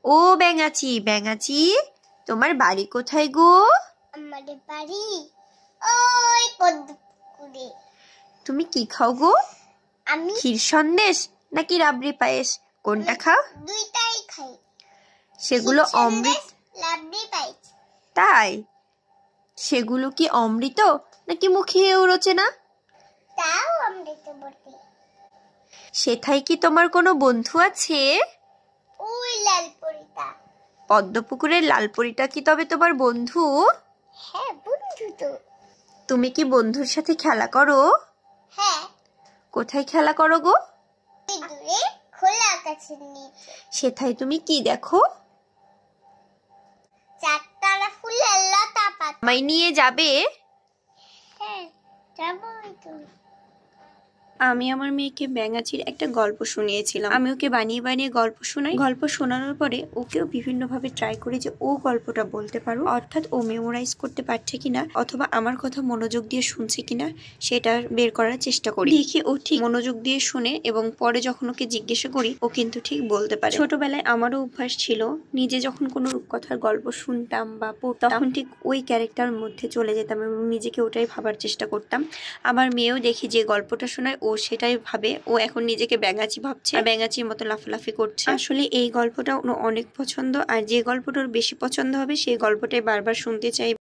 ও ব্যাঙাচি, ব্যাঙাচি তোমার বাড়ি কোথায় গো? আমাদের বাড়ি ওই পদ্মপুকুরে। তুমি কি খাও গো? আমি ক্ষীর সন্দেশ নাকি রাবড়ি পায়েস, কোনটা খাও? দুইটাই খাই। সেগুলো ক্ষীর অমৃত? সন্দেশ, রাবড়ি পায়েস। তাই? সেগুলো কি অমৃত নাকি মুখেও রোচে না? তাও অমৃত বটে। সেথায় কি তোমার কোনো বন্ধু আছে? ওই লাল পরিটা। পদ্মপুকুরের লালপরিটা কি তবে তোমার বন্ধু? হ্যাঁ, বন্ধু তো। তুমি কি বন্ধুর সাথে খেলা করো? হ্যাঁ। কোথায় খেলা করো গো? দূরে খোলা আকাশের নিচে। সেথায় তুমি কি দেখো? চারতলা ফুলের লতা পাতা। আমায় নিয়ে যাবে? হ্যাঁ, যাবোই তো। আমি আমার মেয়েকে ব্যাঙাচির একটা গল্প শুনিয়েছিলাম। আমি ওকে বানিয়ে বানিয়ে গল্প শোনাই। গল্প শোনানোর পরে ওকেও বিভিন্নভাবে ট্রাই করি যে ও গল্পটা বলতে পারো, অর্থাৎ ও মেমোরাইজ করতে পারছে কিনা অথবা আমার কথা মনোযোগ দিয়ে শুনছে কিনা সেটা বের করার চেষ্টা করি। দেখি ও ঠিক মনোযোগ দিয়ে শুনে এবং পরে যখন ওকে জিজ্ঞাসা করি ও কিন্তু ঠিক বলতে পারে। ছোটবেলায় আমারও অভ্যাস ছিল, নিজে যখন কোনো রূপকথার গল্প শুনতাম বা পড়তাম তখন ঠিক ওই ক্যারেক্টার মধ্যে চলে যেতাম এবং নিজেকে ওটাই ভাবার চেষ্টা করতাম। আমার মেয়েও দেখি যে গল্পটা শোনায় ও সেটাই ভাবে। ও এখন নিজেকে ব্যাঙাচি ভাবছে, ব্যাঙাচির মতো লাফালাফি করছে। আসলে এই গল্পটা অনেক পছন্দ, আর যে গল্পটার বেশি পছন্দ হবে সেই গল্পটাই বারবার শুনতে চাই।